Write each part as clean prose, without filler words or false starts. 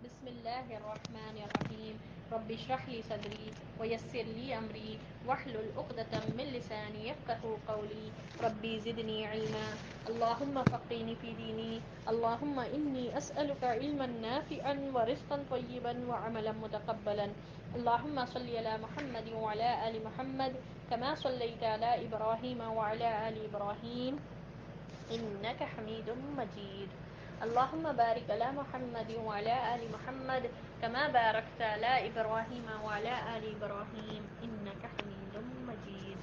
بسم اللہ الرحمن الرحیم رب اشرح لی صدری ویسر لی امری واحلل عقدۃ من لسانی یفقهوا قولی ربی زدنی علما اللهم فقهنی فی دینی اللهم انی اسألک علما نافعا ورزقا طیبا وعملا متقبلا اللهم صل علی محمد وعلى آل محمد كما صليت على إبراهيم وعلى آل إبراهيم إنك حميد مجيد اللهم بارك على محمد وعلى آل محمد كما باركت على إبراهيم وعلى آل إبراهيم إنك حميد مجيد.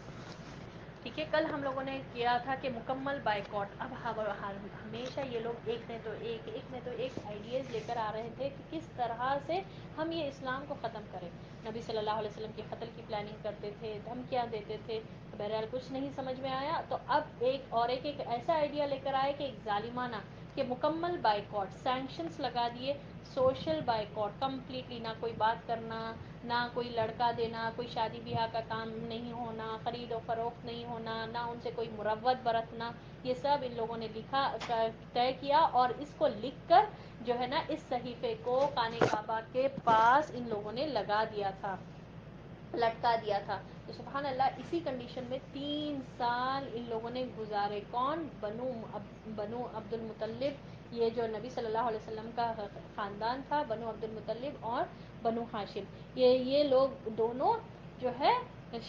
ٹھیک ہے، کل ہم لوگوں نے کیا تھا کہ مکمل بائیکاٹ. اب ہمیشہ یہ لوگ ایک نے تو ایک آئیڈیاز لے کر آ رہے تھے کہ کس طرح سے ہم یہ اسلام کو ختم کریں. نبی صلی اللہ علیہ وسلم کے قتل کی پلاننگ کرتے تھے، دھمکیاں دیتے تھے. بہرحال کچھ نہیں سمجھ میں آیا تو اب ایک ایسا آئیڈیا لے کر آئے کہ ایک ظالمانہ کہ مکمل بائیکاٹ، سینکشنز لگا دیے، سوشل بائیکاٹ کمپلیٹلی، نہ کوئی بات کرنا، نہ کوئی لڑکا دینا، کوئی شادی بیاہ کا کام نہیں ہونا، خرید و فروخت نہیں ہونا، نہ ان سے کوئی مروت برتنا. یہ سب ان لوگوں نے طے کیا اور اس کو لکھ کر جو ہے نا اس صحیفے کو خانہ کعبہ کے پاس ان لوگوں نے لگا دیا تھا، لٹکا دیا تھا. تو سبحان اللہ اسی کنڈیشن میں 3 سال ان لوگوں نے گزارے. کون؟ بنو عبد المطلب، یہ جو نبی صلی اللہ علیہ وسلم کا خاندان تھا، بنو عبد المطلب اور بنو ہاشم، یہ لوگ دونوں جو ہے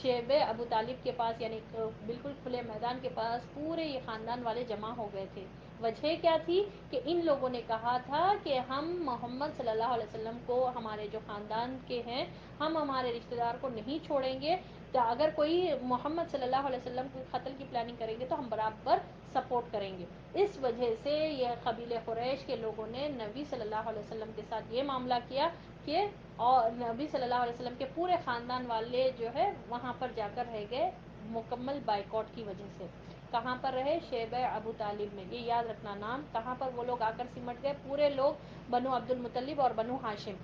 شیب ابو طالب کے پاس، یعنی بالکل کھلے میدان کے پاس پورے یہ خاندان والے جمع ہو گئے تھے. وجہ کیا تھی کہ ان لوگوں نے کہا تھا کہ ہم محمد صلی اللہ علیہ وسلم کو، ہمارے جو خاندان کے ہیں، ہم ہمارے رشتہ دار کو نہیں چھوڑیں گے. تو اگر کوئی محمد صلی اللہ علیہ وسلم کو قتل کی پلاننگ کریں گے تو ہم برابر سپورٹ کریں گے. اس وجہ سے یہ قبیلہ قریش کے لوگوں نے نبی صلی اللہ علیہ وسلم کے ساتھ یہ معاملہ کیا کہ اور نبی صلی اللہ علیہ وسلم کے پورے خاندان والے جو ہے وہاں پر جا کر رہ گئے مکمل بائیکاٹ کی وجہ سے. کہاں پر رہے؟ شیبہ ابو طالب میں. یہ یاد رکھنا نام. کہاں پر وہ لوگ آ کر سمٹ گئے؟ پورے لوگ بنو عبد المطلب اور بنو ہاشم،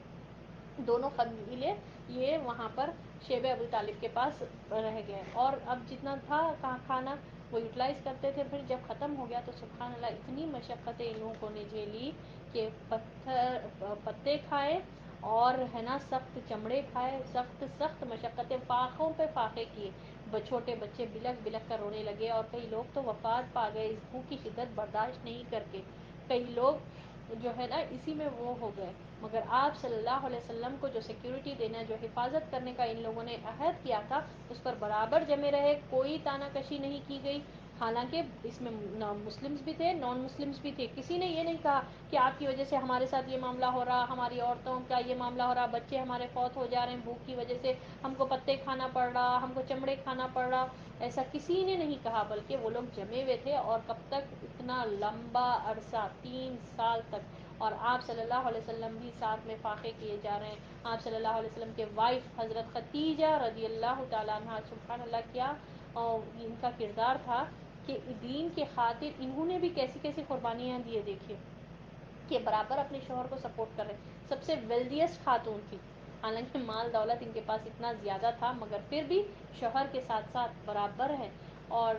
دونوں قبیلے یہ وہاں پر شیبہ ابو طالب کے پاس رہ گئے. اور اب جتنا تھا کھانا وہ یوٹیلائز کرتے تھے. پھر جب ختم ہو گیا تو سبحان اللہ اتنی مشقتیں ان لوگوں نے جھیلی کہ پتے کھائے اور ہے نا سخت چمڑے کھائے، سخت مشقتیں، فاقوں پہ فاقے کیے. چھوٹے بچے بلک بلک کر رونے لگے اور کئی لوگ تو وفات پا گئے اس بھوک کی شدت برداشت نہیں کر کے. کئی لوگ جو ہے نا اسی میں وہ ہو گئے. مگر آپ صلی اللہ علیہ وسلم کو جو سیکیورٹی دینا، جو حفاظت کرنے کا ان لوگوں نے عہد کیا تھا، اس پر برابر جمے رہے. کوئی تانا کشی نہیں کی گئی. حالانکہ اس میں مسلمز بھی تھے، نان مسلمز بھی تھے. کسی نے یہ نہیں کہا کہ آپ کی وجہ سے ہمارے ساتھ یہ معاملہ ہو رہا، ہماری عورتوں کا یہ معاملہ ہو رہا، بچے ہمارے فوت ہو جا رہے ہیں بھوک کی وجہ سے، ہم کو پتے کھانا پڑ رہا، ہم کو چمڑے کھانا پڑ رہا. ایسا کسی نے نہیں کہا، بلکہ وہ لوگ جمے ہوئے تھے. اور کب تک؟ اتنا لمبا عرصہ، 3 سال تک. اور آپ صلی اللہ علیہ وسلم بھی ساتھ میں فاقے کیے جا رہے ہیں. آپ صلی اللہ علیہ وسلم کے وائف حضرت خدیجہ رضی اللہ تعالیٰ عنہ، سبحان اللہ کیا ان کا کردار تھا کہ دین کے خاطر انہوں نے بھی کیسی کیسی قربانیاں دیے. دیکھیے کہ برابر اپنے شوہر کو سپورٹ کر رہے. سب سے ویلدیسٹ خاتون تھی، حالانکہ مال دولت ان کے پاس اتنا زیادہ تھا، مگر پھر بھی شوہر کے ساتھ ساتھ برابر ہے. اور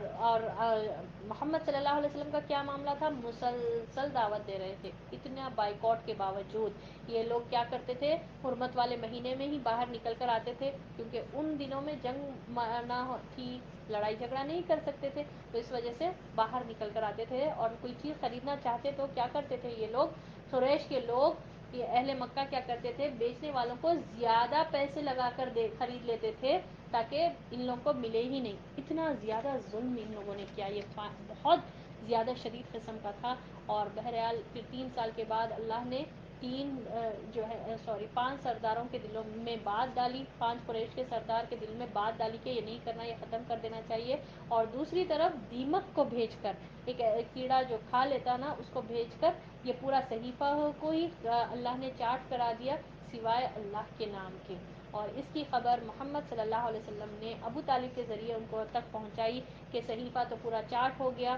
محمد صلی اللہ علیہ وسلم کا کیا معاملہ تھا؟ مسلسل دعوت دے رہے تھے. اتنا بائیکاٹ کے باوجود یہ لوگ کیا کرتے تھے؟ حرمت والے مہینے میں ہی باہر نکل کر آتے تھے، کیونکہ ان دنوں میں جنگ نہ تھی، لڑائی جھگڑا نہیں کر سکتے تھے. تو اس وجہ سے باہر نکل کر آتے تھے. اور کوئی چیز خریدنا چاہتے تو کیا کرتے تھے یہ لوگ؟ قریش کے لوگ، یہ اہل مکہ کیا کرتے تھے؟ بیچنے والوں کو زیادہ پیسے لگا کر خرید لیتے تھے تاکہ ان لوگوں کو ملے ہی نہیں. اتنا زیادہ ظلم ان لوگوں نے کیا، یہ بہت زیادہ شدید قسم کا تھا. اور بہرحال پھر 3 سال کے بعد اللہ نے 5 سرداروں کے دلوں میں بات ڈالی، 5 قریش کے سردار کے دل میں بات ڈالی کہ یہ نہیں کرنا، یہ ختم کر دینا چاہیے. اور دوسری طرف دیمک کو بھیج کر، ایک کیڑا جو کھا لیتا نا، اس کو بھیج کر یہ پورا صحیفہ کو ہی اللہ نے چاٹ کرا دیا سوائے اللہ کے نام کے. اور اس کی خبر محمد صلی اللہ علیہ وسلم نے ابو طالب کے ذریعے ان کو تک پہنچائی کہ صحیفہ تو پورا چاٹ ہو گیا،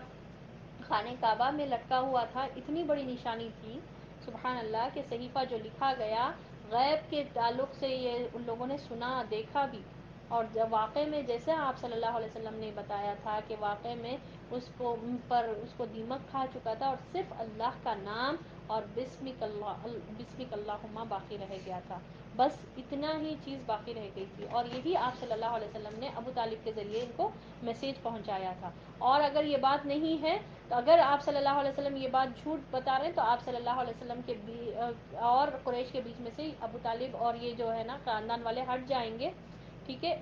خانہ کعبہ میں لٹکا ہوا تھا. اتنی بڑی نشانی تھی سبحان اللہ کہ صحیفہ جو لکھا گیا غیب کے تعلق سے یہ ان لوگوں نے سنا، دیکھا بھی. اور جب واقع میں جیسے آپ صلی اللہ علیہ وسلم نے بتایا تھا کہ واقع میں اس کو دیمک کھا چکا تھا، اور صرف اللہ کا نام اور بسمک اللہم باقی رہ گیا تھا. بس اتنا ہی چیز باقی رہ گئی تھی، اور یہی آپ صلی اللہ علیہ وسلم نے ابو طالب کے ذریعے ان کو میسیج پہنچایا تھا. اور اگر یہ بات نہیں ہے تو اگر آپ صلی اللہ علیہ وسلم یہ بات جھوٹ بتا رہے ہیں تو آپ صلی اللہ علیہ وسلم کے اور قریش کے بیچ میں سے ابو طالب اور یہ جو ہے نا خاندان والے ہٹ جائیں گے. ٹھیک ہے،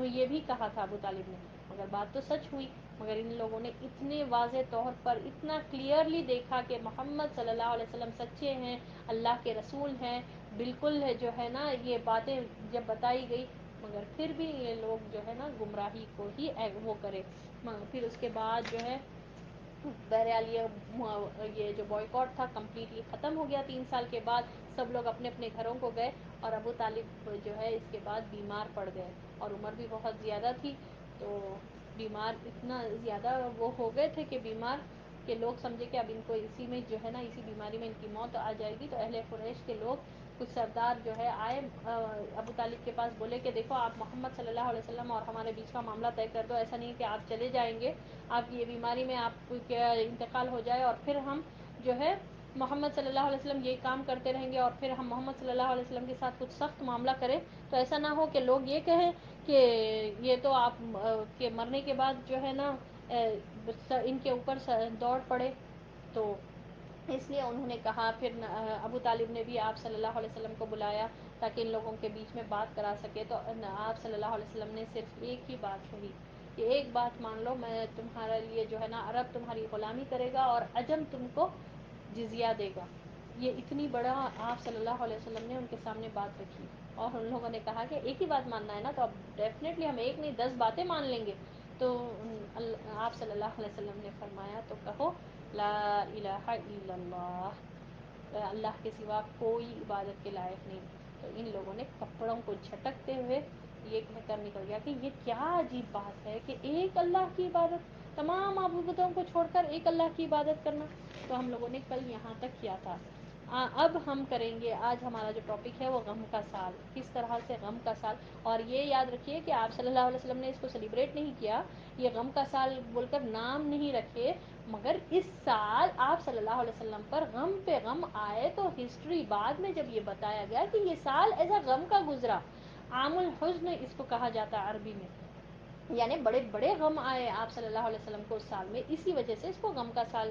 یہ بھی کہا تھا ابو طالب نے، مگر بات تو سچ ہوئی. مگر ان لوگوں نے اتنے واضح طور پر اتنا کلیئرلی دیکھا کہ محمد صلی اللہ علیہ وسلم سچے ہیں، اللہ کے رسول ہیں، بالکل جو ہے نا یہ باتیں جب بتائی گئی، مگر پھر بھی یہ لوگ جو ہے نا گمراہی کو ہی وہ کرے. پھر اس کے بعد جو ہے بہرحال یہ جو بوائیکاٹ تھا کمپلیٹلی ختم ہو گیا. 3 سال کے بعد سب لوگ اپنے اپنے گھروں کو گئے، اور ابو طالب جو ہے اس کے بعد بیمار پڑ گئے، اور عمر بھی بہت زیادہ تھی. تو بیمار اتنا زیادہ وہ ہو گئے تھے کہ بیمار کہ لوگ سمجھے کہ اب ان کو اسی میں جو ہے نا اسی بیماری میں ان کی موت آ جائے گی. تو اہل قریش کے لوگ کچھ سردار جو ہے آئے ابو طالب کے پاس، بولے کہ دیکھو آپ محمد صلی اللہ علیہ وسلم اور ہمارے بیچ کا معاملہ طے کر دو. ایسا نہیں کہ آپ چلے جائیں گے، آپ کی یہ بیماری میں آپ کا انتقال ہو جائے اور پھر ہم جو ہے محمد صلی اللہ علیہ وسلم یہی کام کرتے رہیں گے، اور پھر ہم محمد صلی اللہ علیہ وسلم کے ساتھ کچھ سخت معاملہ کریں. تو ایسا نہ ہو کہ لوگ یہ کہیں کہ یہ تو آپ کے مرنے کے بعد جو ہے نا ان کے اوپر دوڑ پڑے. تو اس لیے انہوں نے کہا، پھر ابو طالب نے بھی آپ صلی اللہ علیہ وسلم کو بلایا تاکہ ان لوگوں کے بیچ میں بات کرا سکے. تو آپ صلی اللہ علیہ وسلم نے صرف ایک ہی بات کہی کہ ایک بات مان لو، میں تمہارے لیے جو ہے نا عرب تمہاری غلامی کرے گا اور عجم تم کو جزیہ دے گا. یہ اتنی بڑا آپ صلی اللہ علیہ وسلم نے ان کے سامنے بات رکھی، اور ان لوگوں نے کہا کہ ایک ہی بات ماننا ہے نا، تو اب ڈیفینیٹلی ہم ایک نہیں 10 باتیں مان لیں گے. تو آپ صلی اللہ علیہ وسلم نے فرمایا تو کہو لا الہ الا اللہ، اللہ کے سوا کوئی عبادت کے لائق نہیں. تو ان لوگوں نے کپڑوں کو جھٹکتے ہوئے یہ کہہ کر نکل گیا کہ یہ کیا عجیب بات ہے کہ ایک اللہ کی عبادت، تمام معبودوں کو چھوڑ کر ایک اللہ کی عبادت کرنا. تو ہم لوگوں نے کل یہاں تک کیا تھا. اب ہم کریں گے، آج ہمارا جو ٹاپک ہے وہ غم کا سال، کس طرح سے غم کا سال. اور یہ یاد رکھیے کہ آپ صلی اللہ علیہ وسلم نے اس کو سیلیبریٹ نہیں کیا، یہ غم کا سال بول کر نام نہیں رکھے، مگر اس سال آپ صلی اللہ علیہ وسلم پر غم پہ غم آئے تو ہسٹری بعد میں جب یہ بتایا گیا کہ یہ سال ایسا غم کا گزرا. عام الحزن اس کو کہا جاتا ہے عربی میں، یعنی بڑے بڑے غم آئے آپ صلی اللہ علیہ وسلم کو اس سال میں، اسی وجہ سے اس کو غم کا سال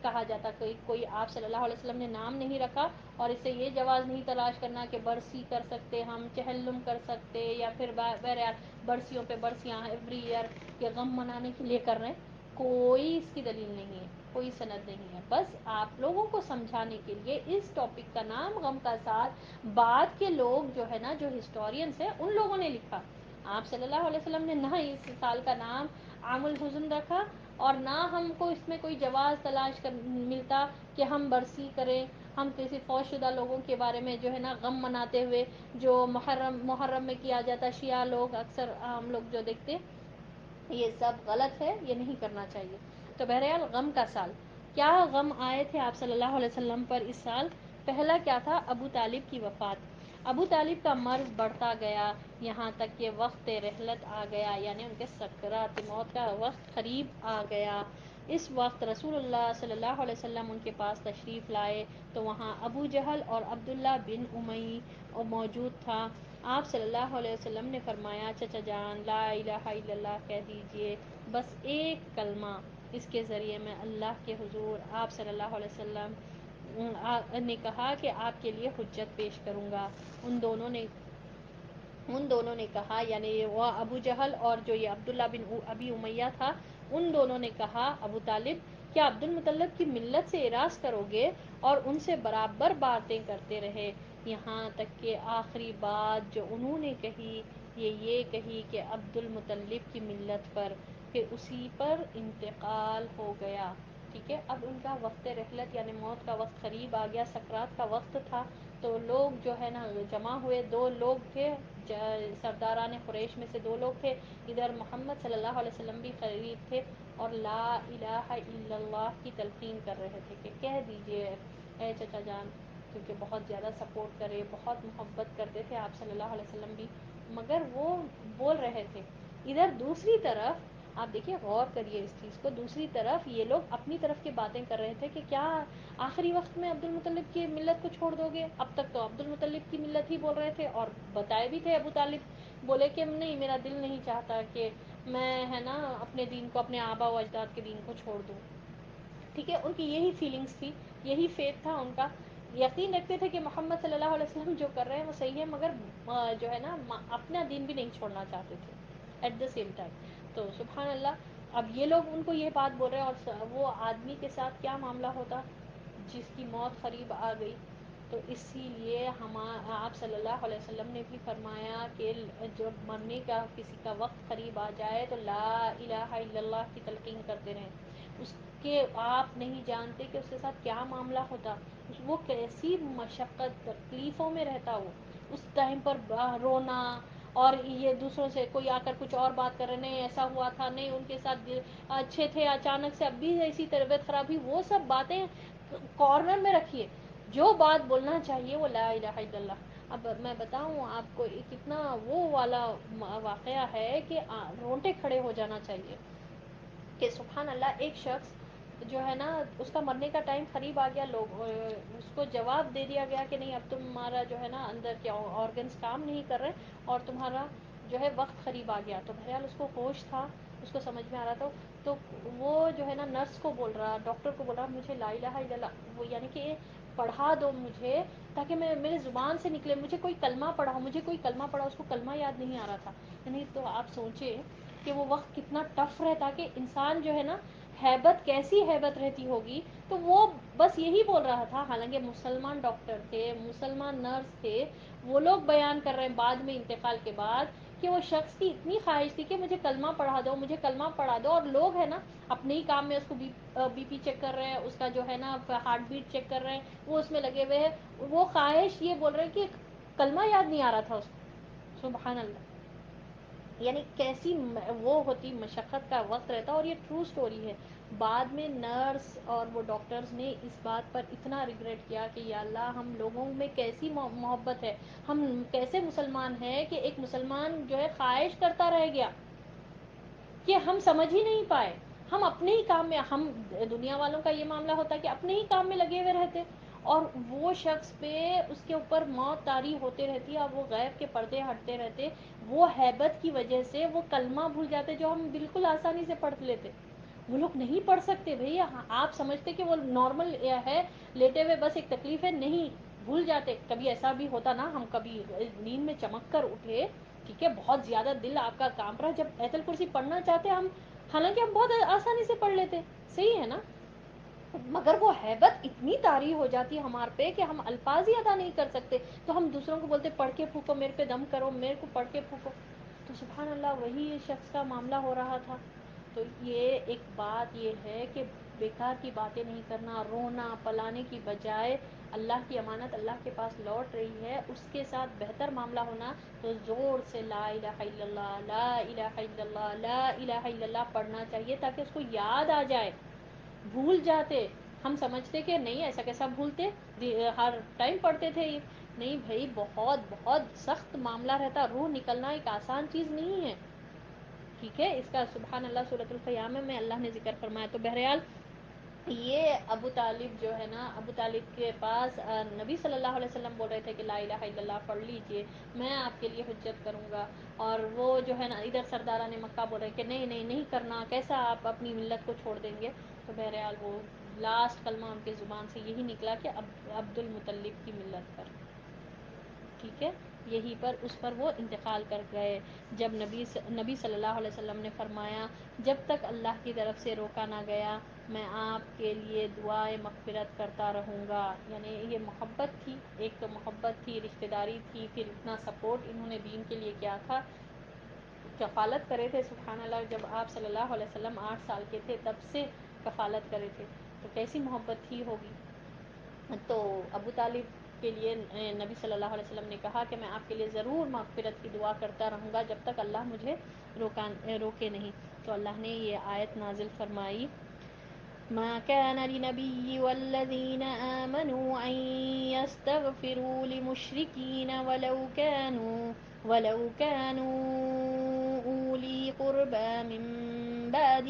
کہا جاتا. کوئی آپ صلی اللہ علیہ وسلم نے نام نہیں رکھا، اور اس سے یہ جواز نہیں تلاش کرنا کہ برسی کر سکتے، ہم چہلم کر سکتے، یا پھر بہرحال برسیوں پہ برسیاں ایوری ایئر یہ غم منانے کے لیے کر رہے ہیں. کوئی اس کی دلیل نہیں ہے، کوئی سند نہیں ہے. بس آپ لوگوں کو سمجھانے کے لیے اس ٹاپک کا نام غم کا سال بعد کے لوگ جو ہے نا، جو ہسٹورینس ہیں، ان لوگوں نے لکھا. آپ صلی اللہ علیہ وسلم نے نہ اس سال کا نام عام الحزن رکھا، اور نہ ہم کو اس میں کوئی جواز تلاش ملتا کہ ہم برسی کریں. ہم کسی فوت شدہ لوگوں کے بارے میں جو ہے نا غم مناتے ہوئے، جو محرم میں کیا جاتا، شیعہ لوگ اکثر ہم لوگ جو دیکھتے، یہ سب غلط ہے، یہ نہیں کرنا چاہیے. تو بہرحال غم کا سال، کیا غم آئے تھے آپ صلی اللہ علیہ وسلم پر اس سال؟ پہلا کیا تھا؟ ابو طالب کی وفات. ابو طالب کا مرض بڑھتا گیا، یہاں تک کہ وقت رحلت آ گیا، یعنی ان کے سکرات موت کا وقت قریب آ گیا. اس وقت رسول اللہ صلی اللہ علیہ وسلم ان کے پاس تشریف لائے تو وہاں ابو جہل اور عبداللہ بن امی موجود تھا. آپ صلی اللہ علیہ وسلم نے فرمایا، چچا جان لا الہ الا اللہ کہہ دیجئے، بس ایک کلمہ، اس کے ذریعے میں اللہ کے حضور آپ صلی اللہ علیہ وسلم نے کہا کہ آپ کے لیے حجت پیش کروں گا. ان دونوں نے کہا، یعنی وہ ابو جہل اور جو یہ عبداللہ بن ابی امیہ تھا، ان دونوں نے کہا ابو طالب کیا عبد المطلب کی ملت سے اراض کرو گے؟ اور ان سے برابر باتیں کرتے رہے، یہاں تک کہ آخری بات جو انہوں نے کہی یہ کہی کہ عبد المطلب کی ملت پر، پھر اسی پر انتقال ہو گیا. ٹھیک ہے، اب ان کا وقت رحلت یعنی موت کا وقت قریب آ گیا، سکرات کا وقت تھا. تو لوگ جو ہے نا جمع ہوئے، 2 لوگ تھے سرداران قریش میں سے 2 لوگ تھے، ادھر محمد صلی اللہ علیہ وسلم بھی قریب تھے، اور لا الہ الا اللہ کی تلقین کر رہے تھے کہ کہہ دیجئے اے چچا جان، کیونکہ بہت زیادہ سپورٹ کرے، بہت محبت کرتے تھے آپ صلی اللہ علیہ وسلم بھی، مگر وہ بول رہے تھے. ادھر دوسری طرف آپ دیکھیے غور کریے اس چیز کو. دوسری طرف یہ لوگ اپنی طرف کی باتیں کر رہے تھے کہ کیا آخری وقت میں عبد المطلب کی ملت کو چھوڑ دو گے. اب تک تو عبد المطلب کی ملت ہی بول رہے تھے اور بتائے بھی تھے. ابو طالب بولے کہ نہیں میرا دل نہیں چاہتا کہ میں ہے نا اپنے دین کو, اپنے آبا و اجداد کے دین کو چھوڑ دوں. ٹھیک ہے, ان کی یہی فیلنگس تھی, یہی فیتھ تھا ان کا. یقین رکھتے تھے کہ محمد صلی اللہ علیہ وسلم جو کر رہے ہیں وہ صحیح ہے, مگر جو ہے نا اپنا دین بھی نہیں چھوڑنا چاہتے تھے ایٹ دا سیم ٹائم. تو سبحان اللہ, اب یہ لوگ ان کو یہ بات بول رہے ہیں, اور وہ آدمی کے ساتھ کیا معاملہ ہوتا جس کی موت قریب آ گئی. تو اسی لیے آپ صلی اللہ علیہ وسلم نے بھی فرمایا کہ جب مرنے کا کسی کا وقت قریب آ جائے تو لا الہ الا اللہ کی تلقین کرتے رہیں. اس کے آپ نہیں جانتے کہ اس کے ساتھ کیا معاملہ ہوتا, وہ کیسی مشقت تکلیفوں میں رہتا. وہ اس ٹائم پر رونا, اور یہ دوسروں سے کوئی آ کر کچھ اور بات کر رہے, نہیں ایسا ہوا تھا, نہیں ان کے ساتھ اچھے تھے اچانک سے اب بھی ایسی طبیعت خراب ہوئی, وہ سب باتیں کارنر میں رکھیے. جو بات بولنا چاہیے وہ لا الہ الا اللہ. اب میں بتاؤں آپ کو کتنا وہ والا واقعہ ہے کہ رونٹے کھڑے ہو جانا چاہیے کہ سبحان اللہ, ایک شخص جو ہے نا اس کا مرنے کا ٹائم قریب آ گیا, لوگ اس کو جواب دے دیا گیا کہ نہیں اب تمہارا جو ہے نا اندر کے آرگنس کام نہیں کر رہے اور تمہارا جو ہے وقت قریب آ گیا. تو بہرحال اس کو ہوش تھا, اس کو سمجھ میں آ رہا تھا, تو وہ جو ہے نا نرس کو بول رہا, ڈاکٹر کو بول رہا مجھے لا الہ الا اللہ, وہ یعنی کہ پڑھا دو مجھے تاکہ میں میرے زبان سے نکلے, مجھے کوئی کلمہ پڑھاؤ, مجھے کوئی کلمہ پڑھاؤ. اس کو کلمہ یاد نہیں آ رہا تھا. یعنی تو آپ سوچیں کہ وہ وقت کتنا ٹف رہتا کہ انسان جو ہے نا ہیبت, کیسی ہیبت رہتی ہوگی. تو وہ بس یہی بول رہا تھا, حالانکہ مسلمان ڈاکٹر تھے, مسلمان نرس تھے, وہ لوگ بیان کر رہے ہیں بعد میں انتقال کے بعد کہ وہ شخص کی اتنی خواہش تھی کہ مجھے کلمہ پڑھا دو, مجھے کلمہ پڑھا دو. اور لوگ ہے نا اپنے ہی کام میں اس کو بی پی چیک کر رہے ہیں, اس کا جو ہے نا ہارٹ بیٹ چیک کر رہے ہیں, وہ اس میں لگے ہوئے ہیں. وہ خواہش یہ بول رہے ہیں کہ کلمہ یاد نہیں آ رہا تھا اس کو. سبحان اللہ, یعنی کیسی وہ ہوتی, مشقت کا وقت رہتا. اور یہ ٹرو سٹوری ہے. بعد میں نرس اور وہ ڈاکٹرز نے اس بات پر اتنا ریگریٹ کیا کہ یا اللہ ہم لوگوں میں کیسی محبت ہے, ہم کیسے مسلمان ہیں کہ ایک مسلمان جو ہے خواہش کرتا رہ گیا کہ ہم سمجھ ہی نہیں پائے. ہم اپنے ہی کام میں, ہم دنیا والوں کا یہ معاملہ ہوتا ہے کہ اپنے ہی کام میں لگے ہوئے رہتے, اور وہ شخص پہ اس کے اوپر موت طاری ہوتے رہتی ہے, اور وہ غیب کے پردے ہٹتے رہتے. وہ ہیبت کی وجہ سے وہ کلمہ بھول جاتے جو ہم بالکل آسانی سے پڑھ لیتے. وہ لوگ نہیں پڑھ سکتے بھائی. آپ سمجھتے کہ وہ نارمل ہے, لیٹے ہوئے بس ایک تکلیف ہے, نہیں, بھول جاتے. کبھی ایسا بھی ہوتا نا, ہم کبھی نیند میں چمک کر اٹھے, ٹھیک ہے, بہت زیادہ دل آپ کا کام رہا, جب ایت الکرسی پڑھنا چاہتے ہم, حالانکہ ہم بہت آسانی سے پڑھ لیتے, صحیح ہے نا, مگر وہ ہیبت اتنی طاری ہو جاتی ہے ہمارے پہ کہ ہم الفاظ ہی ادا نہیں کر سکتے. تو ہم دوسروں کو بولتے پڑھ کے پھونکو, میرے پہ دم کرو, میرے کو پڑھ کے پھونکو. تو سبحان اللہ, وہی شخص کا معاملہ ہو رہا تھا. تو یہ ایک بات یہ ہے کہ بیکار کی باتیں نہیں کرنا, رونا پلانے کی بجائے اللہ کی امانت اللہ کے پاس لوٹ رہی ہے, اس کے ساتھ بہتر معاملہ ہونا. تو زور سے لا الہ الا اللہ, لا الہ الا اللہ, لا الہ الا اللہ پڑھنا چاہیے تاکہ اس کو یاد آ جائے. بھول جاتے, ہم سمجھتے کہ نہیں ایسا کیسا بھولتے, ہر ٹائم پڑھتے تھے یہ. نہیں بھائی, بہت بہت سخت معاملہ رہتا. روح نکلنا ایک آسان چیز نہیں ہے, ٹھیک ہے. اس کا سبحان اللہ سورۃ القیامہ میں اللہ نے ذکر فرمایا. تو بہرحال یہ ابو طالب جو ہے نا, ابو طالب کے پاس نبی صلی اللہ علیہ وسلم بول رہے تھے کہ لا الہ الا اللہ پڑھ لیجئے, میں آپ کے لیے حجت کروں گا. اور وہ جو ہے نا ادھر سرداران مکہ بول رہے کہ نہیں نہیں نہیں کرنا, کیسا آپ اپنی ملت کو چھوڑ دیں گے. تو بہرحال وہ لاسٹ کلمہ ان کی زبان سے یہی نکلا کہ عبد المطلب کی ملت پر, ٹھیک ہے, یہی پر اس پر وہ انتقال کر گئے. جب نبی صلی اللہ علیہ وسلم نے فرمایا جب تک اللہ کی طرف سے روکا نہ گیا میں آپ کے لیے دعائے مغفرت کرتا رہوں گا. یعنی یہ محبت تھی, ایک تو محبت تھی, رشتہ داری تھی, پھر اتنا سپورٹ انہوں نے دین کے لیے کیا تھا, کفالت کرے تھے. سبحان اللہ, جب آپ صلی اللہ علیہ وسلم 8 سال کے تھے تب سے کفالت کرے تھے, تو کیسی محبت تھی ہوگی. تو ابو طالب کے لیے نبی صلی اللہ علیہ وسلم نے کہا کہ میں آپ کے لیے ضرور مغفرت کی دعا کرتا رہوں گا جب تک اللہ مجھے روکے نہیں. تو اللہ نے یہ آیت نازل فرمائی, ما كان للنبي والذين آمنوا أن يستغفروا لمشركين ولو كانوا أولي قربى من من بعد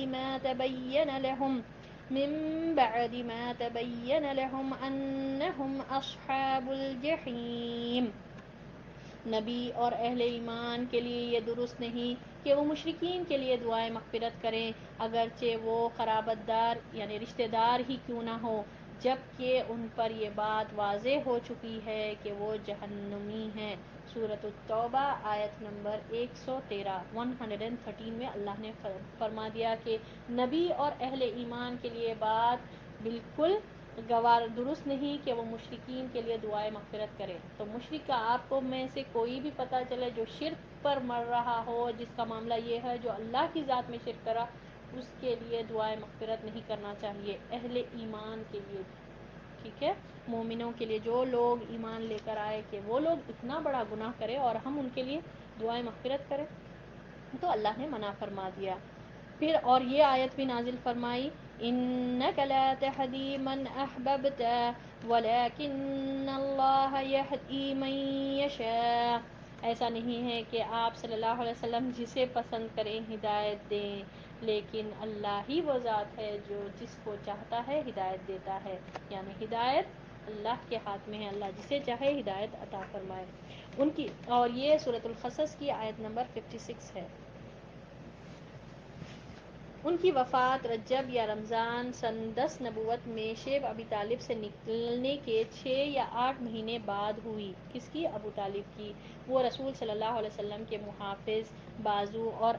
ما تبين لهم أنهم أصحاب الجحیم. نبی اور اہل ایمان کے لیے یہ درست نہیں کہ وہ مشرکین کے لیے دعائیں مغفرت کریں، اگرچہ وہ قرابت دار یعنی رشتہ دار ہی کیوں نہ ہو، جبکہ ان پر یہ بات واضح ہو چکی ہے کہ وہ جہنمی ہیں. سورۃ التوبہ آیت نمبر 113 میں اللہ نے فرما دیا کہ نبی اور اہل ایمان کے لیے بات بالکل درست نہیں کہ وہ مشرکین کے لیے دعائیں مغفرت کرے. تو مشرک کا آپ کو میں سے کوئی بھی پتہ چلے جو شرک پر مر رہا ہو، جس کا معاملہ یہ ہے جو اللہ کی ذات میں شرک کرا، اس کے لیے دعائیں مغفرت نہیں کرنا چاہیے، اہل ایمان کے لیے. ٹھیک ہے، مومنوں کے لیے جو لوگ ایمان لے کر آئے کہ وہ لوگ اتنا بڑا گناہ کرے اور ہم ان کے لیے دعائیں مغفرت کریں، تو اللہ نے منع فرما دیا. پھر اور یہ آیت بھی نازل فرمائی، انک لا تہدی من احببت ولکن اللہ یہدی من یشاء. ایسا نہیں ہے کہ آپ صلی اللہ علیہ وسلم جسے پسند کریں ہدایت دیں، لیکن اللہ ہی وہ ذات ہے جو جس کو چاہتا ہے ہدایت دیتا ہے. یعنی ہدایت اللہ کے ہاتھ میں ہے، اللہ جسے چاہے ہدایت عطا فرمائے. ان کی اور یہ سورۃ القصص کی آیت نمبر 56 ہے. ان کی وفات رجب یا رمضان سن 10 نبوت میں شیب ابی طالب سے نکلنے کے 6 یا 8 مہینے بعد ہوئی. کس کی؟ ابو طالب کی. وہ رسول صلی اللہ علیہ وسلم کے محافظ، بازو اور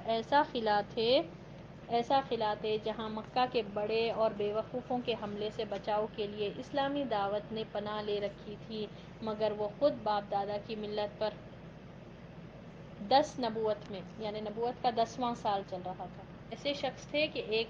ایسا خلا تھے جہاں مکہ کے بڑے اور بے وقوفوں کے حملے سے بچاؤ کے لیے اسلامی دعوت نے پناہ لے رکھی تھی، مگر وہ خود باپ دادا کی ملت پر 10 نبوت میں یعنی نبوت کا 10واں سال چل رہا تھا. ایسے شخص تھے کہ ایک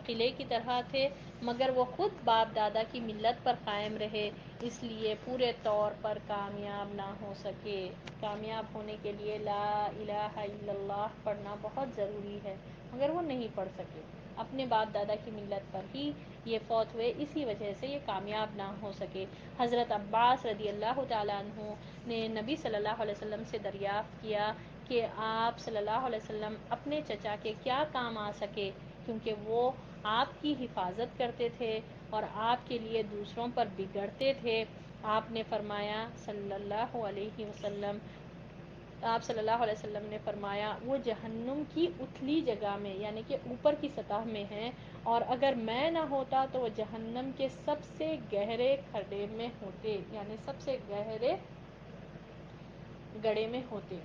قلعے کی طرح تھے، مگر وہ خود باپ دادا کی ملت پر قائم رہے، اس لیے پورے طور پر کامیاب نہ ہو سکے. کامیاب ہونے کے لیے لا الہ الا اللہ پڑھنا بہت ضروری ہے، مگر وہ نہیں پڑھ سکے. اپنے باپ دادا کی ملت پر ہی یہ فوت ہوئے، اسی وجہ سے یہ کامیاب نہ ہو سکے. حضرت عباس رضی اللہ تعالیٰ عنہ نے نبی صلی اللہ علیہ وسلم سے دریافت کیا کہ آپ صلی اللہ علیہ وسلم اپنے چچا کے کیا کام آ سکے، کیونکہ وہ آپ کی حفاظت کرتے تھے اور آپ کے لیے دوسروں پر بگڑتے تھے. آپ صلی اللہ علیہ وسلم نے فرمایا وہ جہنم کی اتلی جگہ میں یعنی کہ اوپر کی سطح میں ہیں، اور اگر میں نہ ہوتا تو وہ جہنم کے سب سے گہرے کھڈے میں ہوتے، یعنی سب سے گہرے گڑھے میں ہوتے.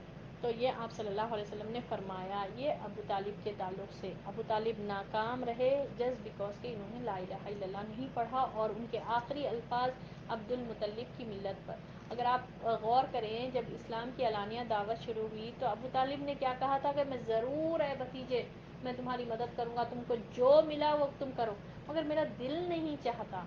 تو یہ آپ صلی اللہ علیہ وسلم نے فرمایا. یہ ابو طالب کے تعلق سے. ابو طالب ناکام رہے جسٹ بیکاز کہ انہوں نے لا الہ الا اللہ نہیں پڑھا، اور ان کے آخری الفاظ عبد المطلب کی ملت پر. اگر آپ غور کریں، جب اسلام کی علانیہ دعوت شروع ہوئی تو ابو طالب نے کیا کہا تھا کہ میں ضرور اے بھتیجے میں تمہاری مدد کروں گا، تم کو جو ملا وہ تم کرو، مگر میرا دل نہیں چاہتا.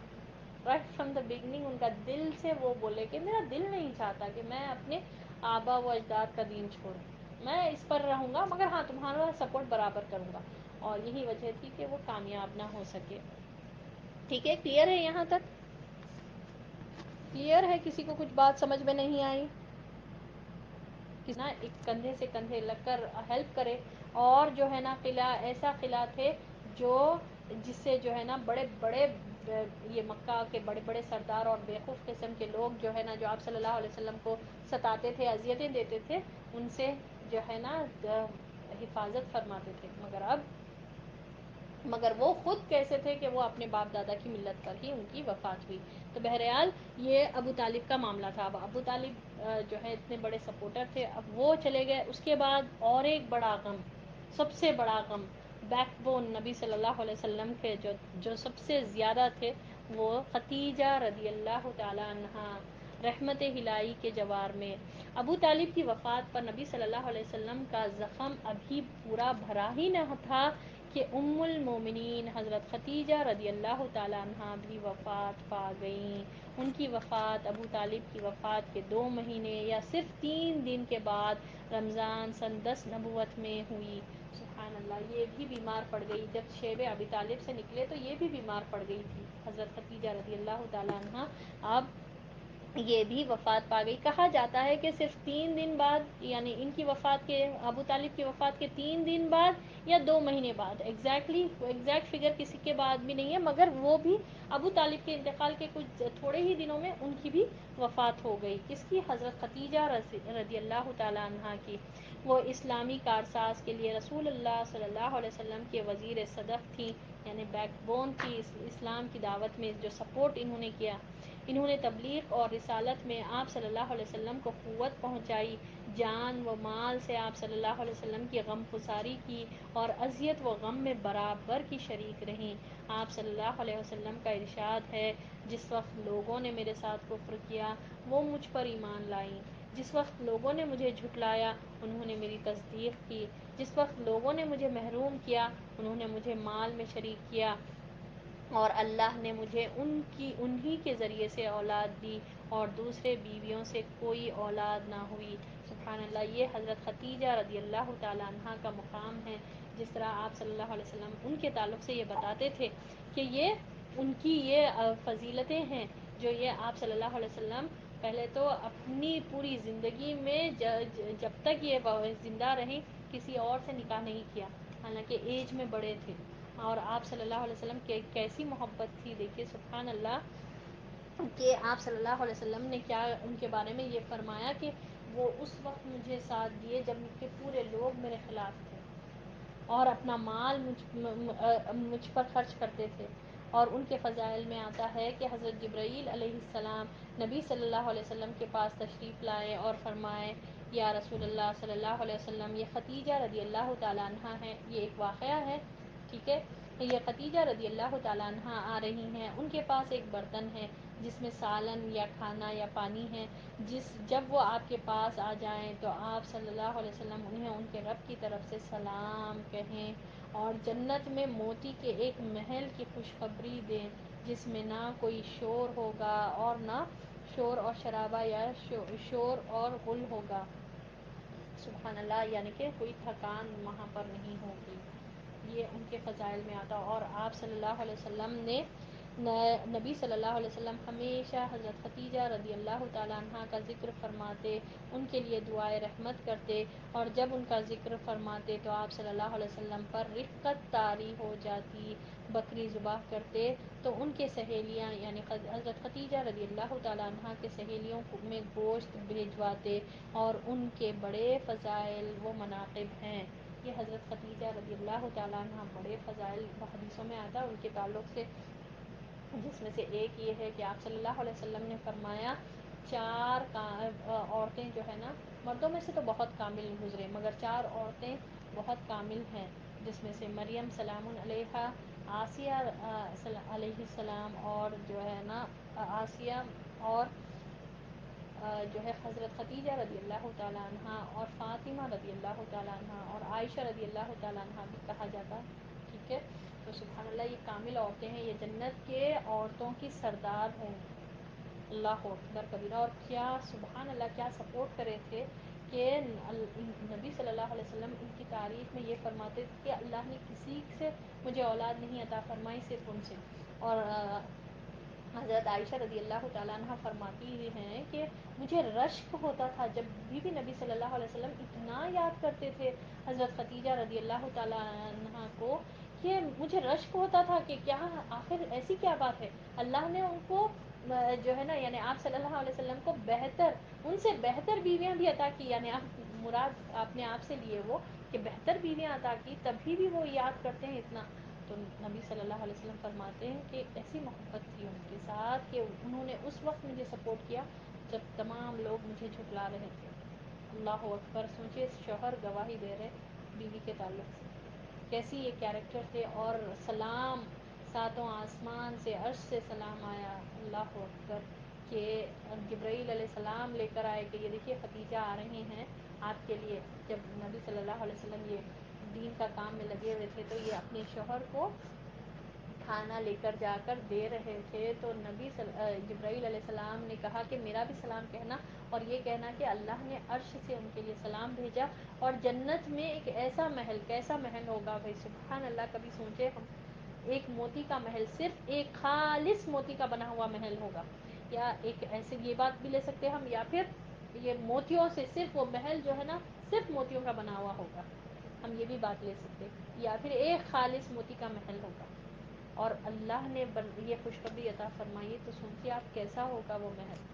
رائٹ فرام دا بگننگ ان کا دل سے وہ بولے کہ میرا دل نہیں چاہتا کہ میں اپنے آبا و اجداد کا دین چھوڑوں، میں اس پر رہوں گا، مگر ہاں تمہارا سپورٹ برابر کروں گا. اور یہی وجہ تھی کہ وہ کامیاب نہ ہو سکے. ٹھیک ہے، کلیئر ہے یہاں تک؟ کلیئر ہے؟ کسی کو کچھ بات سمجھ میں نہیں آئی؟ نا ایک کندھے سے کندھے لگ کر ہیلپ کرے. اور جو ہے نا قلعہ ایسا قلعہ تھے جو جس سے جو ہے نا بڑے بڑے یہ مکہ کے بڑے بڑے سردار اور بیوقوف قسم کے لوگ جو ہے نا جو آپ صلی اللہ علیہ وسلم کو ستاتے تھے، اذیتیں دیتے تھے، ان سے جو ہے نا حفاظت فرماتے تھے. مگر وہ خود کیسے تھے کہ وہ اپنے باپ دادا کی ملت پر ہی ان کی وفات ہوئی. تو بہرحال یہ ابو طالب کا معاملہ تھا. اب ابو طالب جو ہے اتنے بڑے سپورٹر تھے، اب وہ چلے گئے. اس کے بعد اور ایک بڑا غم، سب سے بڑا غم، بیک بون نبی صلی اللہ علیہ وسلم کے جو سب سے زیادہ تھے، وہ خدیجہ رضی اللہ تعالی عنہا رحمت الہی کے جوار میں. ابو طالب کی وفات پر نبی صلی اللہ علیہ وسلم کا زخم ابھی پورا بھرا ہی نہ تھا کہ ام المومنین حضرت خدیجہ رضی اللہ تعالی عنہا بھی وفات پا گئیں. ان کی وفات ابو طالب کی وفات کے 2 مہینے یا صرف 3 دن کے بعد رمضان سن 10 نبوت میں ہوئی. سبحان اللہ، یہ بھی بیمار پڑ گئی. جب شیب ابی طالب سے نکلے تو یہ بھی بیمار پڑ گئی تھی حضرت خدیجہ رضی اللہ تعالی عنہا. اب یہ بھی وفات پا گئی. کہا جاتا ہے کہ صرف 3 دن بعد، یعنی ان کی وفات کے، ابو طالب کی وفات کے 3 دن بعد یا 2 مہینے بعد، ایگزیکٹ فگر کسی کے بعد بھی نہیں ہے، مگر وہ بھی ابو طالب کے انتقال کے کچھ تھوڑے ہی دنوں میں ان کی بھی وفات ہو گئی. کس کی؟ حضرت خدیجہ رضی اللہ تعالی عنہا کی. وہ اسلامی کارساز کے لیے رسول اللہ صلی اللہ علیہ وسلم کے وزیر صدق تھی، یعنی بیک بون تھی. اسلام کی دعوت میں جو سپورٹ انہوں نے کیا، انہوں نے تبلیغ اور رسالت میں آپ صلی اللہ علیہ وسلم کو قوت پہنچائی. جان و مال سے آپ صلی اللہ علیہ وسلم کی غم گساری کی اور اذیت و غم میں برابر کی شریک رہیں. آپ صلی اللہ علیہ وسلم کا ارشاد ہے، جس وقت لوگوں نے میرے ساتھ کفر کیا وہ مجھ پر ایمان لائیں، جس وقت لوگوں نے مجھے جھٹلایا انہوں نے میری تصدیق کی، جس وقت لوگوں نے مجھے محروم کیا انہوں نے مجھے مال میں شریک کیا، اور اللہ نے مجھے انہی کے ذریعے سے اولاد دی اور دوسرے بیویوں سے کوئی اولاد نہ ہوئی. سبحان اللہ. یہ حضرت خدیجہ رضی اللہ تعالی عنہا کا مقام ہے. جس طرح آپ صلی اللہ علیہ وسلم ان کے تعلق سے یہ بتاتے تھے کہ یہ ان کی یہ فضیلتیں ہیں جو یہ آپ صلی اللہ علیہ وسلم پہلے تو اپنی پوری زندگی میں جب تک یہ زندہ رہیں کسی اور سے نکاح نہیں کیا، حالانکہ ایج میں بڑے تھے. اور آپ صلی اللہ علیہ وسلم کی کیسی محبت تھی. دیکھیے سبحان اللہ کہ آپ صلی اللہ علیہ وسلم نے کیا ان کے بارے میں یہ فرمایا کہ وہ اس وقت مجھے ساتھ دیے جب کے پورے لوگ میرے خلاف تھے اور اپنا مال مجھ پر خرچ کرتے تھے. اور ان کے فضائل میں آتا ہے کہ حضرت جبرائیل علیہ السلام نبی صلی اللہ علیہ وسلم کے پاس تشریف لائے اور فرمائے، یا رسول اللہ صلی اللہ علیہ وسلم، یہ خدیجہ رضی اللہ تعالی عنہا ہے. یہ ایک واقعہ ہے، ٹھیک ہے. یہ خدیجہ رضی اللہ تعالی عنہا آ رہی ہیں، ان کے پاس ایک برتن ہے جس میں سالن یا کھانا یا پانی ہے. جب وہ آپ کے پاس آ جائیں تو آپ صلی اللہ علیہ وسلم انہیں ان کے رب کی طرف سے سلام کہیں اور جنت میں موتی کے ایک محل کی خوشخبری دیں جس میں نہ کوئی شور ہوگا اور نہ شور اور شرابہ یا شور اور غل ہوگا. سبحان اللہ. یعنی کہ کوئی تھکان وہاں پر نہیں ہوگی. یہ ان کے فضائل میں آتا. اور آپ صلی اللہ علیہ وسلم نے نبی صلی اللہ علیہ وسلم ہمیشہ حضرت خدیجہ رضی اللہ تعالیٰ عنہ کا ذکر فرماتے، ان کے لیے دعائے رحمت کرتے، اور جب ان کا ذکر فرماتے تو آپ صلی اللہ علیہ وسلم پر رفقت طاری ہو جاتی. بکری ذبح کرتے تو ان کے سہیلیاں یعنی حضرت خدیجہ رضی اللہ تعالیٰ عنہ کے سہیلیوں میں گوشت بھیجواتے، اور ان کے بڑے فضائل و مناقب ہیں. یہ حضرت خدیجہ رضی اللہ تعالیٰ عنہ بڑے فضائل حدیثوں میں آتا ہے ان کے تعلق سے، جس میں سے ایک یہ ہے کہ آپ صلی اللہ علیہ وسلم نے فرمایا 4 عورتیں جو ہے نا، مردوں میں سے تو بہت کامل گزرے مگر 4 عورتیں بہت کامل ہیں، جس میں سے مریم سلام علیہا، آسیہ علیہ السلام، اور جو ہے نا آسیہ، اور جو ہے حضرت خدیجہ رضی اللہ تعالیٰ عنہ، اور فاطمہ رضی اللہ تعالیٰ عنہ، اور عائشہ رضی اللہ تعالیٰ عنہ بھی کہا جاتا. ٹھیک ہے. تو سبحان اللہ یہ کامل عورتیں ہیں، یہ جنت کے عورتوں کی سردار ہیں. اللہ اکبر کبیرہ. اور کیا سبحان اللہ کیا سپورٹ کرے تھے کہ نبی صلی اللہ علیہ وسلم ان کی تعریف میں یہ فرماتے تھے کہ اللہ نے کسی سے مجھے اولاد نہیں عطا فرمائی صرف ان سے. اور حضرت عائشہ رضی اللہ تعالیٰ عنہ فرماتی ہیں کہ مجھے رشک ہوتا تھا جب بھی نبی صلی اللہ علیہ وسلم اتنا یاد کرتے تھے حضرت خدیجہ رضی اللہ تعالیٰ عنہ کو کہ مجھے رشک ہوتا تھا کہ کیا آخر ایسی کیا بات ہے، اللہ نے ان کو جو ہے نا، یعنی آپ صلی اللہ علیہ وسلم کو ان سے بہتر بیویاں بھی عطا کی، یعنی مراد آپ نے آپ سے لیے وہ کہ بہتر بیویاں عطا کی، تبھی بھی وہ یاد کرتے ہیں اتنا. تو نبی صلی اللہ علیہ وسلم فرماتے ہیں کہ ایسی محبت تھی ان کے ساتھ کہ انہوں نے اس وقت مجھے سپورٹ کیا جب تمام لوگ مجھے جھٹلا رہے تھے. اللہ اکبر. سوچے شوہر گواہی دے رہے بیوی کے تعلق سے، کیسی یہ کیریکٹر تھے. اور سلام ساتوں آسمان سے، عرش سے سلام آیا. اللہ اکبر. کہ جبرائیل علیہ السلام لے کر آئے کہ یہ دیکھیے خدیجہ آ رہی ہیں آپ کے لیے. جب نبی صلی اللہ علیہ وسلم یہ دین کا کام میں لگے ہوئے تھے تو یہ اپنے شوہر کو کھانا لے کر جا کر دے رہے تھے، تو جبرائیل علیہ السلام نے کہا کہ میرا بھی سلام کہنا، اور یہ کہنا کہ اللہ نے عرش سے ان کے لیے سلام بھیجا. اور جنت میں ایک ایسا محل، کیسا محل ہوگا بھائی سبحان اللہ. کبھی سوچے ہم، ایک موتی کا محل، صرف ایک خالص موتی کا بنا ہوا محل ہوگا یا ایک ایسے یہ بات بھی لے سکتے ہیں ہم، یا پھر یہ موتیوں سے صرف وہ محل جو ہے نا صرف موتیوں کا بنا ہوا ہوگا، ہم یہ بھی بات لے سکتے، یا پھر ایک خالص موتی کا محل ہوگا اور اللہ نے یہ خوشخبری عطا فرمائی، تو سوچیے آپ کیسا ہوگا وہ محل۔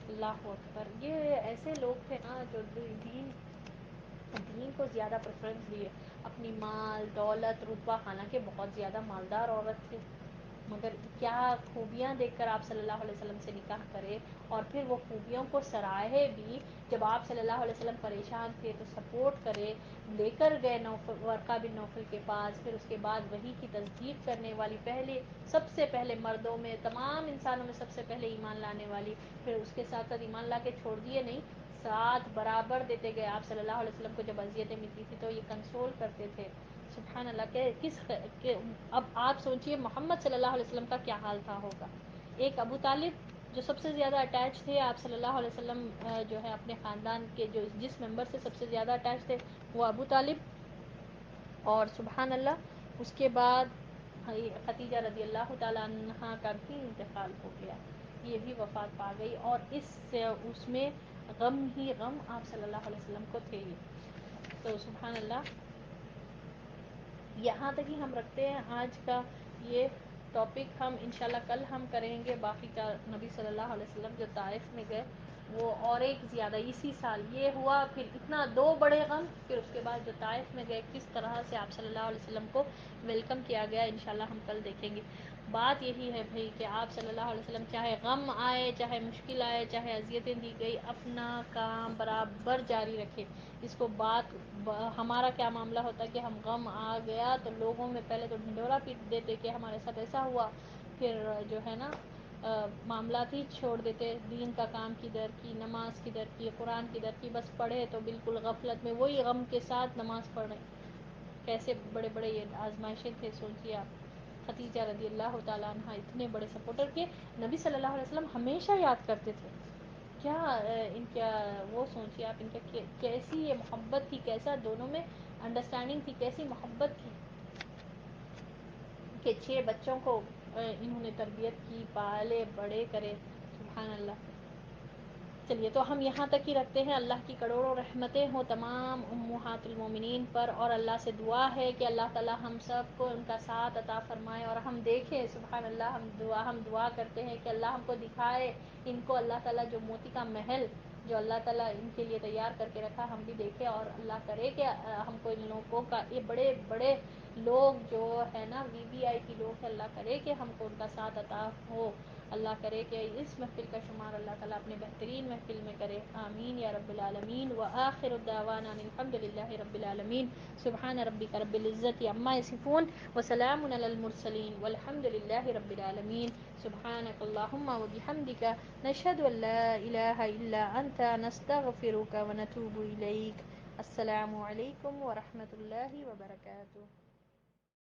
اللہ اکبر، یہ ایسے لوگ تھے نا جو دین کو زیادہ پریفرنس دیے، اپنی مال دولت رتبہ، حالانکہ بہت زیادہ مالدار عورت تھی، مگر کیا خوبیاں دیکھ کر آپ صلی اللہ علیہ وسلم سے نکاح کرے، اور پھر وہ خوبیوں کو سراہے بھی، جب آپ صلی اللہ علیہ وسلم پریشان تھے تو سپورٹ کرے، لے کر گئے ورقہ بن نوفل کے پاس، پھر اس کے بعد وحی کی تصدیق کرنے والی سب سے پہلے مردوں میں، تمام انسانوں میں سب سے پہلے ایمان لانے والی، پھر اس کے ساتھ ساتھ ایمان لا کے چھوڑ دیے نہیں، ساتھ برابر دیتے گئے آپ صلی اللہ علیہ وسلم کو، جب اذیتیں ملتی تھی تو یہ کنسول کرتے تھے، سبحان اللہ کہ اب آپ سوچئے محمد صلی اللہ علیہ وسلم کا کیا حال تھا ہوگا۔ ایک ابو طالب جو سب سے زیادہ اٹیچ تھے آپ صلی اللہ علیہ وسلم، جو ہے اپنے خاندان کے جس ممبر سے سب سے زیادہ اٹیچ تھے وہ ابو طالب، اور سبحان اللہ اس کے بعد ختیجہ رضی اللہ تعالیٰ عنہ کا بھی انتقال ہو گیا، یہ بھی وفات پا گئی، اور اس میں غم ہی غم آپ صلی اللہ علیہ وسلم کو تھے ہی، تو سبحان اللہ، یہاں تک ہی ہم رکھتے ہیں آج کا یہ ٹاپک، ہم انشاءاللہ کل ہم کریں گے باقی کا، نبی صلی اللہ علیہ وسلم جو طائف میں گئے وہ اور ایک زیادہ اسی سال یہ ہوا، پھر اتنا دو بڑے غم، پھر اس کے بعد جو طائف میں گئے کس طرح سے آپ صلی اللہ علیہ وسلم کو ویلکم کیا گیا، انشاءاللہ ہم کل دیکھیں گے۔ بات یہی ہے بھائی کہ آپ صلی اللہ علیہ وسلم چاہے غم آئے، چاہے مشکل آئے، چاہے اذیتیں دی گئی، اپنا کام برابر جاری رکھے، اس کو ہمارا کیا معاملہ ہوتا ہے کہ ہم غم آ گیا تو لوگوں میں پہلے تو ڈھنڈورا پیٹ دیتے کہ ہمارے ساتھ ایسا ہوا، پھر جو ہے نا معاملات ہی چھوڑ دیتے، دین کا کام کدھر کی، نماز کدھر کی، قرآن کدھر کی، بس پڑھے تو بالکل غفلت میں وہی غم کے ساتھ نماز پڑھیں، کیسے بڑے بڑے یہ آزمائشیں تھے، سوچیے آپ۔ ختیجہ رضی اللہ تعالیٰ عنہ اتنے بڑے سپورٹر کے نبی صلی اللہ علیہ وسلم ہمیشہ یاد کرتے تھے، کیا ان کا وہ سوچیے آپ، ان کا کیسی یہ محبت تھی، کیسا دونوں میں انڈرسٹینڈنگ تھی، کیسی محبت تھی کہ 6 بچوں کو انہوں نے تربیت کی، پالے بڑے کرے، سبحان اللہ۔ چلیے تو ہم یہاں تک ہی رکھتے ہیں، اللہ کی کروڑوں رحمتیں ہوں تمام امہات المومنین پر، اور اللہ سے دعا ہے کہ اللہ تعالی ہم سب کو ان کا ساتھ عطا فرمائے، اور ہم دیکھیں سبحان اللہ، ہم دعا کرتے ہیں کہ اللہ ہم کو دکھائے ان کو، اللہ تعالی جو موتی کا محل جو اللہ تعالیٰ ان کے لیے تیار کر کے رکھا ہم بھی دیکھیں، اور اللہ کرے کہ ہم کو ان لوگوں کا، یہ بڑے بڑے لوگ جو ہے نا VIP لوگ ہیں، اللہ کرے کہ ہم کو ان کا ساتھ عطا ہو، اللہ کرے کہ اس محفل کا شمار اللہ تعالیٰ اپنے بہترین محفل میں کرے، آمین یا رب العالمین، وآخر دعوانا الحمد للہ رب العالمین، سبحان ربک رب العزت عما یصفون، وسلام علی المرسلین، والحمد للہ رب العالمین، سبحانک اللہم وبحمدک، نشہد ان لا الہ الا انت، نستغفرک ونتوب الیک۔ السلام علیکم ورحمۃ اللہ وبرکاتہ۔